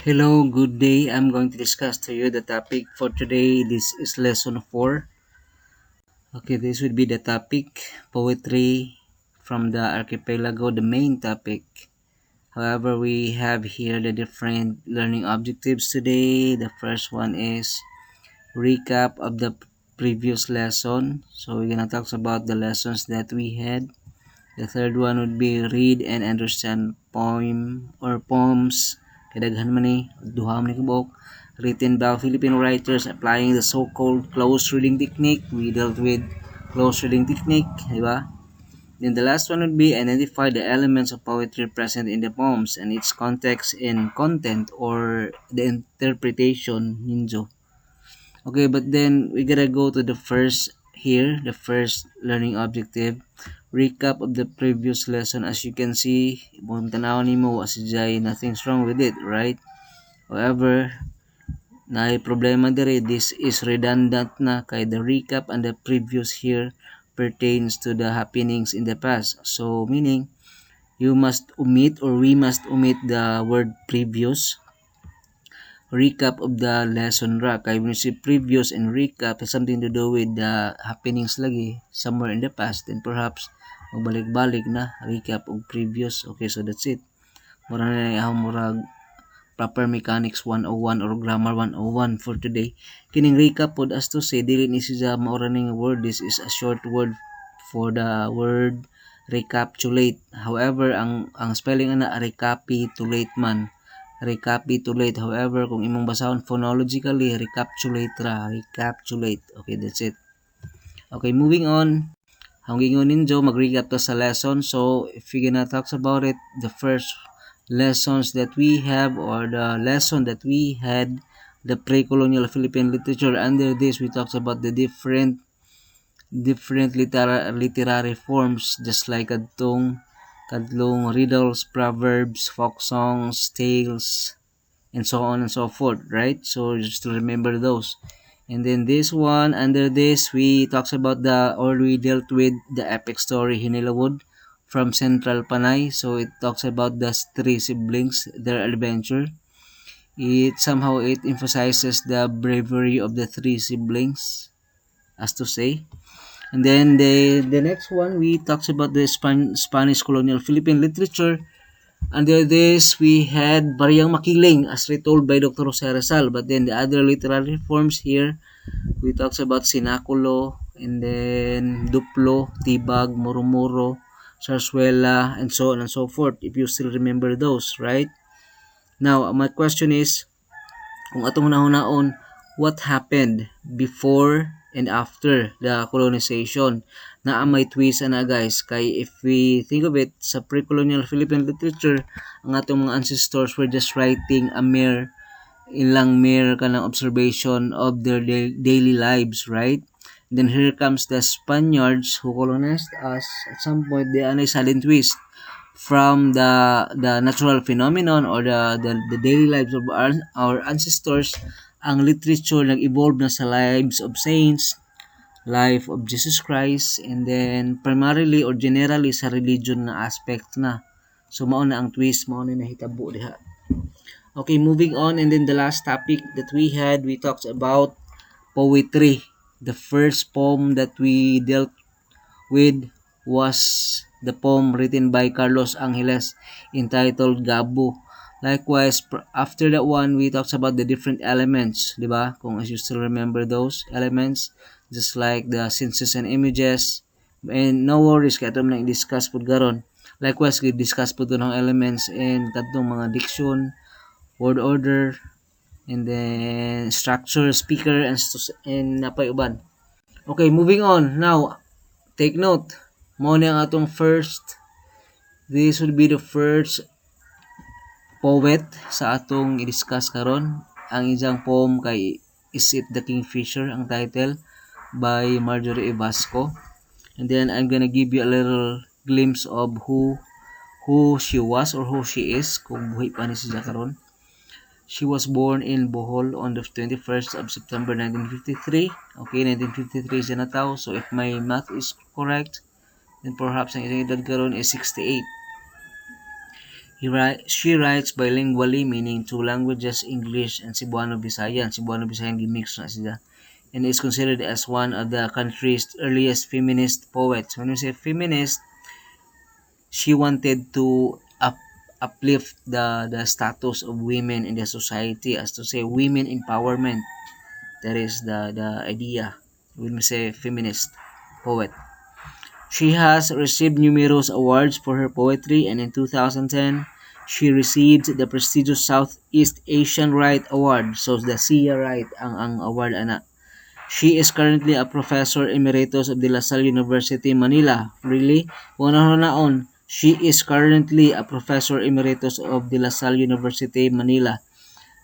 Hello, good day. I'm going to discuss to you the topic for today. This is lesson 4. Okay, this would be the topic poetry from the archipelago, the main topic. However, we have here the different learning objectives today. The first one is recap of the previous lesson. So we're gonna talk about the lessons that we had. The third one would be read and understand poem or poems. Kadaghan man ni, duha man ni kabuk. Written by Filipino writers applying the so-called close reading technique. We dealt with close reading technique, di ba? Then the last one would be identify the elements of poetry present in the poems and its context and content or the interpretation ninjo. Okay, but then we gotta go to the first here, the first learning objective. Recap of the previous lesson. As you can see, kung tanaw nimo as jay nothing's wrong with it, right? However, na problema diri, this is redundant na kay the recap and the previous here pertains to the happenings in the past. So meaning you must omit or we must omit the word previous. Recap of the lesson ra kay when you say previous and recap has something to do with the happenings lagi somewhere in the past, then perhaps magbalik-balik na recap og previous. Okay, so that's it. Mura na yung murag proper mechanics 101 or grammar 101 for today. Kining recap pod as to say dili ni siya maura ning word. This is a short word for the word recapitulate. However, ang spelling ana recapitulate man. Recapitulate. However, kung imong basahon phonologically, recapitulate ra. Recapitulate. Okay, that's it. Okay, moving on. Ang gingon ninyo, mag-recap to sa lesson. So, if we're gonna talk about it, the first lessons that we have or the lesson that we had, the pre-colonial Philippine literature. Under this, we talked about the different literary forms, just like kadlong riddles, proverbs, folk songs, tales, and so on and so forth, right? So just to remember those. And then this one, under this, we talks about we dealt with the epic story Hinilawood from Central Panay. So it talks about the three siblings, their adventure. It emphasizes the bravery of the three siblings, as to say. And then the next one, we talks about the Spanish colonial Philippine literature. Under this, we had Bariyang Makiling as retold by Dr. Jose Rizal. But then the other literary forms here, we talks about Sinakulo, and then Duplo, Tibag, Murumuro, Sarsuela, and so on and so forth. If you still remember those, right? Now, my question is, kung atong nahunaon, what happened before and after the colonization? Na may twist na guys, kay if we think of it, sa pre-colonial Philippine literature, ang atong mga ancestors were just writing a mere kanang observation of their daily lives, right? And then here comes the Spaniards who colonized us. At some point, they are a silent twist from the natural phenomenon or the daily lives of our ancestors. Ang literature nag-evolve na sa lives of saints, life of Jesus Christ, and then primarily or generally sa religion na aspect na. So mao na ang twist, mao na nahitabo diha. Okay, moving on, and then the last topic that we had, we talked about poetry. The first poem that we dealt with was the poem written by Carlos Angeles entitled Gabo. Likewise, after that one, we talked about the different elements, di ba? Kung as you still remember those elements, just like the senses and images. And no worries, kaya ito na i-discuss po garon. Likewise, i-discuss po ito ng elements and katong mga diction, word order, and then structure, speaker, and napay uban. Okay, moving on. Now, take note. Mao ni ang atong first. This will be the first poet sa atong i-discuss karon. Ang isang poem kay Is It the Kingfisher ang title by Marjorie Evasco. And then I'm gonna give you a little glimpse of who she was or who she is kung buhay pa ni siya karon. She was born in Bohol on the 21st of September 1953. Okay, 1953 siya na tao. So if my math is correct, then perhaps ang isang edad karon is 68. She writes bilingually, meaning two languages, English and Cebuano Visayan. Cebuano Visayan gimix na siya. And is considered as one of the country's earliest feminist poets. When we say feminist, she wanted to uplift the status of women in the society, as to say women empowerment. That is the idea when we say feminist poet. She has received numerous awards for her poetry, and in 2010 she received the prestigious Southeast Asian Right Award. So the SIA Right ang award ana. She is currently a professor emeritus of De La Salle University, Manila. Really? Una she is currently a professor emeritus of De La Salle University, Manila.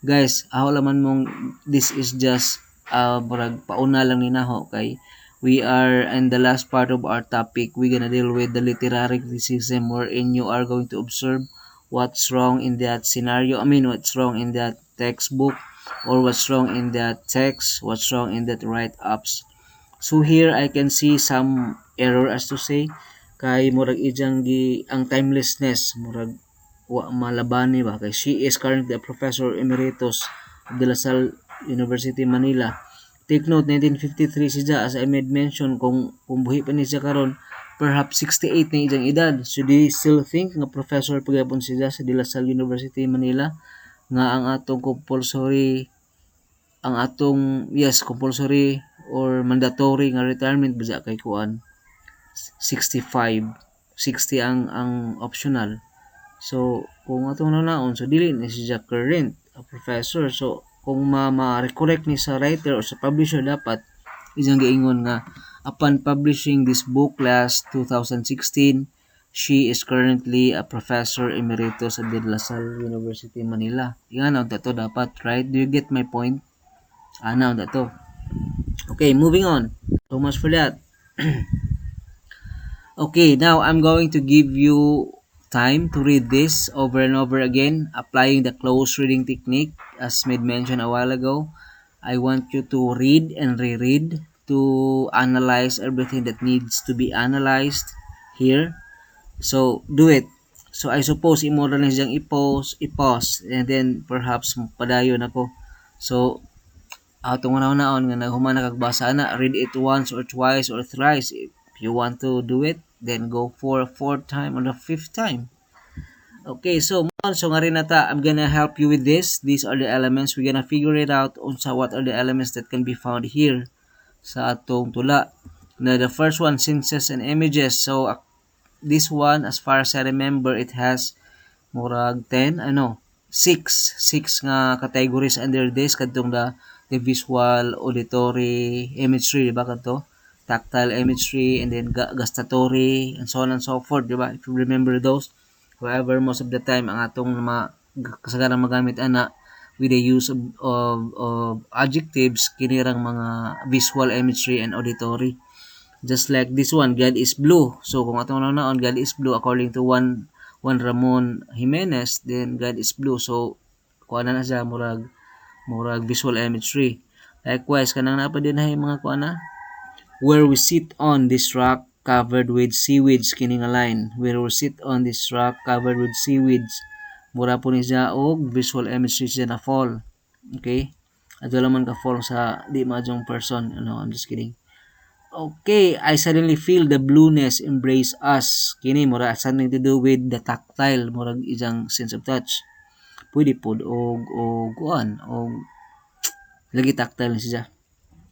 Guys, ako laman mong this is just murag pauna lang ni naho kay we are in the last part of our topic. We gonna deal with the literary criticism wherein you are going to observe what's wrong in that scenario. I mean, what's wrong in that textbook, or what's wrong in that text, what's wrong in that write-ups. So here I can see some error, as to say kay murag ijang ang timelessness murag wa malabani ba kay she is currently a professor emeritus of De La Salle University, Manila. Take note, 1953 siya, as I made mention, kung buhi pa ni siya karon, perhaps 68 na iyang edad. So do you still think nga professor pagapon siya sa De La Salle University, Manila, nga ang atong compulsory, ang atong, yes, compulsory or mandatory nga retirement ba kay kuan 65, 60 ang optional. So kung atong nanaon, so dili ni siya current a professor. So kung ma-correct ni sa writer o sa publisher, dapat isang giingon nga upon publishing this book last 2016, she is currently a professor emeritus at De La Salle University, Manila. Yan ang dato dapat, right? Do you get my point? Now dato. Okay, moving on. So much for that. Okay, now I'm going to give you time to read this over and over again, applying the close reading technique as made mention a while ago. I want you to read and reread to analyze everything that needs to be analyzed here. So do it. So I suppose imo ra na siyang i-pause, and then perhaps padayon ako. So atong una-unaon nga naghuman na kagbasa na, read it once or twice or thrice. If you want to do it, then go for a fourth time or the fifth time. Okay, so nga rin nata, I'm gonna help you with this. These are the elements. We're gonna figure it out on sa what are the elements that can be found here sa atong tula. Now, the first one, senses and images. So this one, as far as I remember, it has murag 10, 6 nga categories under this. Kadtong the visual, auditory, imagery, diba kadto? Tactile imagery, and then gustatory, and so on and so forth, diba? If you remember those. However, most of the time, ang atong kasagarang magamit ana with the use of adjectives, kinirang mga visual, imagery, and auditory. Just like this one, God is blue. So kung atong naon, God is blue according to Juan Ramon Jimenez, then God is blue. So kuana na siya murag visual imagery. Likewise, kanang napa din hay mga kuana, where we sit on this rock covered with seaweeds, kining a line. Where we sit on this rock covered with seaweeds. Mura po ni siya og visual imagery siya na fall. Okay? Ato laman ka fall sa di majong person. I'm just kidding. Okay, I suddenly feel the blueness embrace us. Kini mura something to do with the tactile, murag isang sense of touch. Pwede pod og kuan og lagi tactile na siya.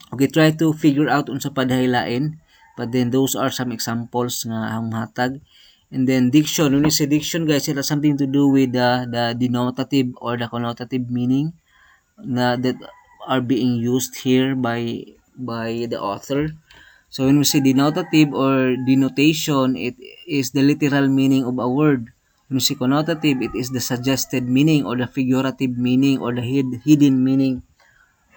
Okay, try to figure out unsa pa dahilain, but then those are some examples nga ang hatag. And then diction, when you say diction, guys, it has something to do with the denotative or the connotative meaning that are being used here by the author. So when we say denotative or denotation, it is the literal meaning of a word. When we say connotative, it is the suggested meaning or the figurative meaning or the hidden meaning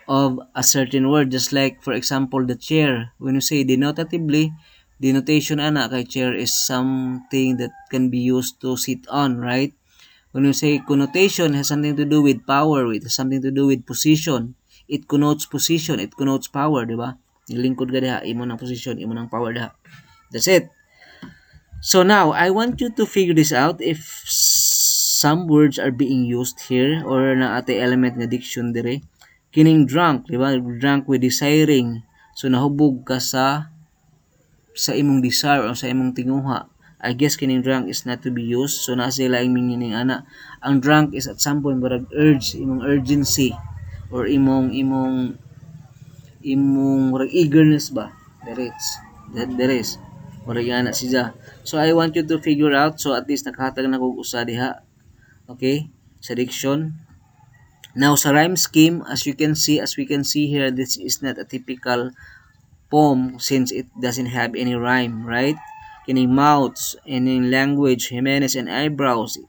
of a certain word. Just like, for example, the chair. When you say denotatively, denotation ana kay chair is something that can be used to sit on, right? When you say connotation, has something to do with power, it has something to do with position. It connotes position, it connotes power, di ba? Nilingkod ka diha, imo ng position, imo ng power diha. That's it. So now, I want you to figure this out. If some words are being used here or na ate element nga diction dire. Kining drunk, di ba? Drunk with desiring. So nahubog ka sa imong desire o sa imong tinguha. I guess kining drunk is not to be used. So na sila ang meaning ana. Ang drunk is at some point murag urge, imong urgency or imong murag eagerness ba. There is murag ana siya. So I want you to figure out, so at least nakahatag na kog usa diha. Okay, sa diction. Now sa rhyme scheme, as we can see here, this is not a typical poem since it doesn't have any rhyme, right? Kining mouths and in language, Jimenez and eyebrows,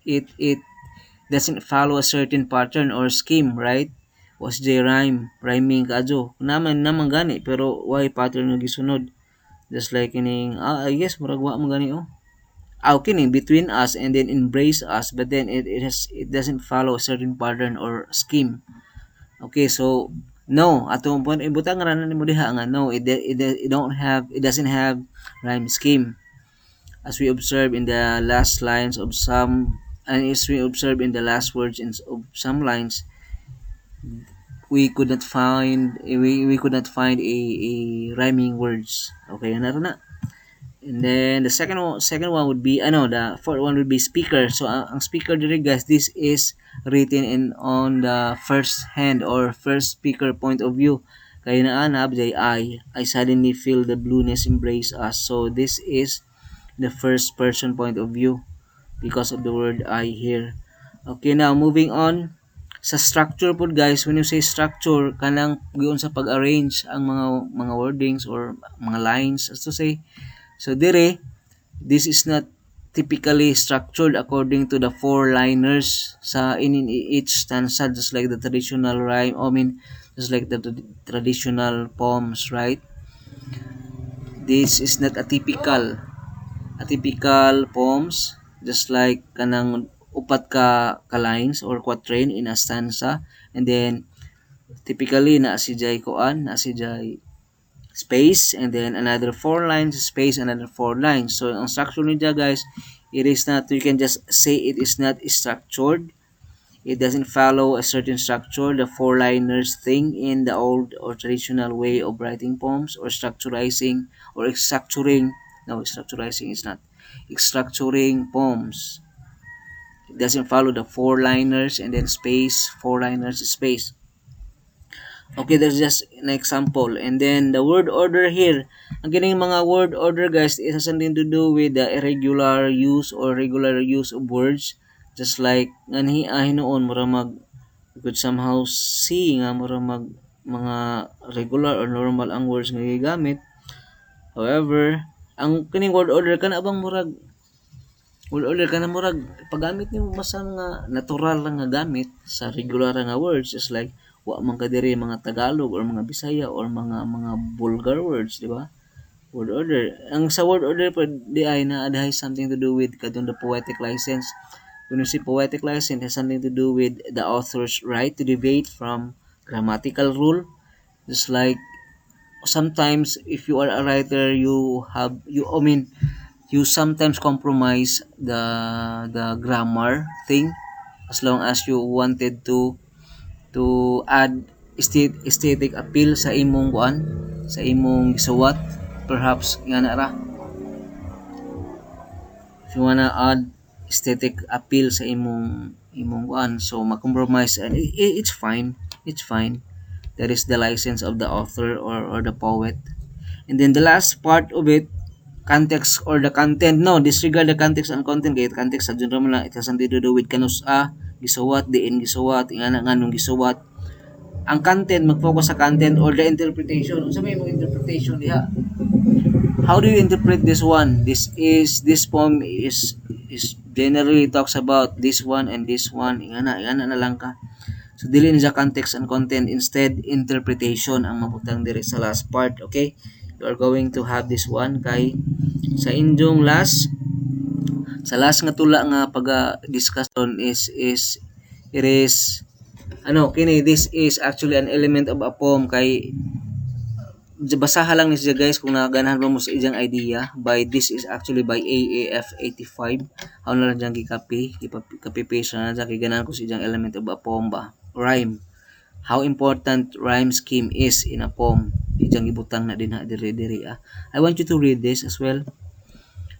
it doesn't follow a certain pattern or scheme, right? Was J rhyming kadyo. Naman gani pero why pattern nga gisunod? Just like kining I guess murag wa man gani oh. Kining between us and then embrace us, but then it doesn't follow a certain pattern or scheme. Okay, so no, atong point ibutang ra na nimo diha nga no, it doesn't have rhyme scheme. As we observe in the last lines of some, and as we observe in the last words of some lines, we could not find a rhyming words. Okay, na na. And then the second one would be the fourth one would be speaker. So ang speaker diri guys, this is written in on the first hand or first speaker point of view. Kaya naanab jay I suddenly feel the blueness embrace us. So this is the first person point of view because of the word I here. Okay, now moving on sa structure po guys. When you say structure, kanang giun sa pag-arrange ang mga wordings or mga lines as to say. So dire, this is not typically structured according to the four-liners in each stanza, just like the traditional rhyme. Just like the traditional poems, right? This is not a typical poems, just like kanang upat ka lines or quatrain in a stanza, and then typically na si jay koan, na si jay space, and then another 4 lines, space, another 4 lines. So ang structure niya guys, it is not, you can just say it is not structured. It doesn't follow a certain structure, the 4-liners thing in the old or traditional way of writing poems, or structurizing or structuring. No, structurizing is not. Structuring poems. It doesn't follow the 4-liners and then space, 4-liners, space. Okay, there's just an example. And then the word order here. Ang kining mga word order guys, it has something to do with the irregular use or regular use of words. Just like nganhi noon mura you could somehow see nga mura mga regular or normal ang words nga gigamit. However, ang kining word order kana abang murag paggamit nimo basta nga natural lang nga gamit sa regular nga words, just like wa man ka diri mga Tagalog or mga Bisaya or mga vulgar words, di ba? Word order. Ang sa word order po di ay has something to do with kadtong the poetic license. When you say poetic license, it has something to do with the author's right to deviate from grammatical rule. Just like sometimes if you are a writer, you sometimes compromise the grammar thing as long as you wanted to add aesthetic appeal sa imong sa imong gisuwat, perhaps nga na ra, if you wanna add aesthetic appeal sa imong so ma-compromise, and it's fine. That is the license of the author or the poet. And then the last part of it, context or the content. No, disregard the context and content. Kaya context sa general lang, it has something to do with kanus-a gisuwat, diin gisuwat, nganong gisuwat. Ang content, mag-focus sa content or the interpretation. Sabi mo interpretation diha. How do you interpret this one? This poem is generally talks about this one and this one. Ingana na lang ka. So dili ni sa context and content, instead interpretation ang mabutang diri sa last part, okay? You are going to have this one kay sa inyong sa last nga tula nga pag-discuss on is it is kini this is actually an element of a poem kay basaha lang ni siya guys kung naganahan mo sa iyang idea. By this is actually by AAF 85. Ako na lang dyan gikapi, kapi paste na dyan kay ganahan ko sa iyang element of a poem ba. Rhyme. How important rhyme scheme is in a poem. Iyang ibutang na din ha diri ah. I want you to read this as well.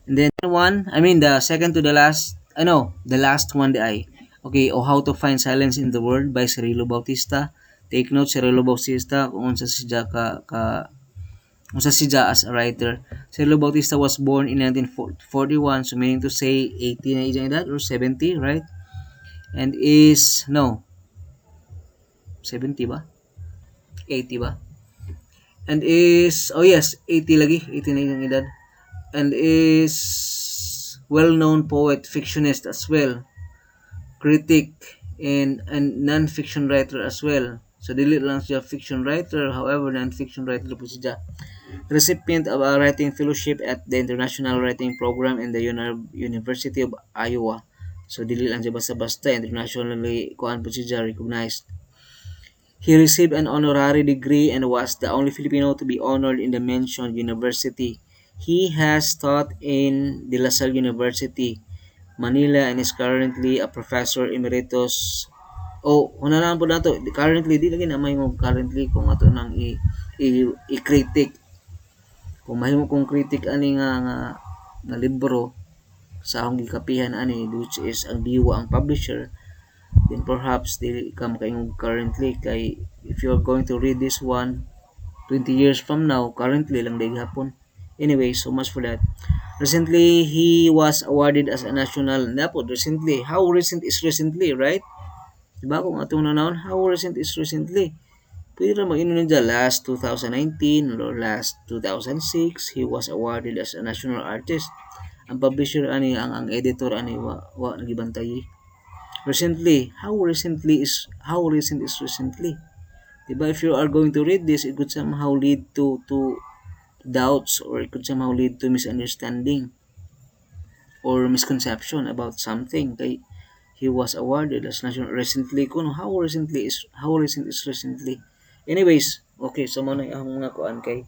And then the second to the last, the last one ay, okay, o How to Find Silence in the World by Cirilo Bautista. Take note, Cirilo Bautista, kung unsa siya unsa siya as a writer. Cirilo Bautista was born in 1941, so meaning to say 80 na iyang edad or 70, right? And is, no, 70 ba? 80 ba? And is, oh yes, 80 lagi, 80 na iyang edad. And is well-known poet, fictionist as well, critic, and non-fiction writer as well. So dili lang siya fiction writer, however non-fiction writer po siya. Recipient of a writing fellowship at the International Writing Program in the University of Iowa. So dili lang siya basta-basta, internationally kuan po siya recognized. He received an honorary degree and was the only Filipino to be honored in the mentioned university. He has taught in De La Salle University, Manila, and is currently a professor emeritus. Unahan po na to. Currently, di lagi na may mo currently kung ato nang i-critic. Kung mahimo kong critic ani nga libro sa akong gikapihan ani which is ang Diwa ang publisher, then perhaps dili ka makaingog currently kay if you are going to read this one 20 years from now, currently lang dahil hapon. Anyway, so much for that. Recently, he was awarded as a national, recently, how recent is recently, right? Diba kung atong nanawon, how recent is recently? Pwede na mag-ino nila last 2019 or last 2006, he was awarded as a national artist. Ang publisher ani, ang editor ani, wa nagibantay. Recently, how recent is recently? Diba, if you are going to read this, it could somehow lead to doubts, or it could somehow lead to misunderstanding or misconception about something. Kay he was awarded as national recently. Kung how recent is recently. Anyways, okay, so mo na ang mga kuan kay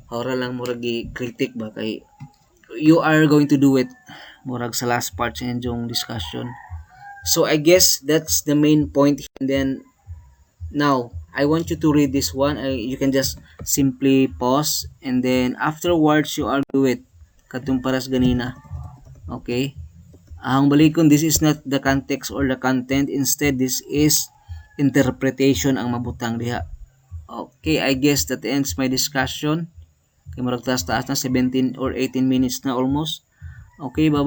ora lang murag critic ba kay you are going to do it murag sa last part sa inyong discussion. So I guess that's the main point. And then now, I want you to read this one. You can just simply pause and then afterwards you are do it. Katong paras ganina. Okay? Ang balikon, this is not the context or the content. Instead, this is interpretation ang mabutang diha. Okay, I guess that ends my discussion. Kay murag taas na 17 or 18 minutes na almost. Okay, bye-bye.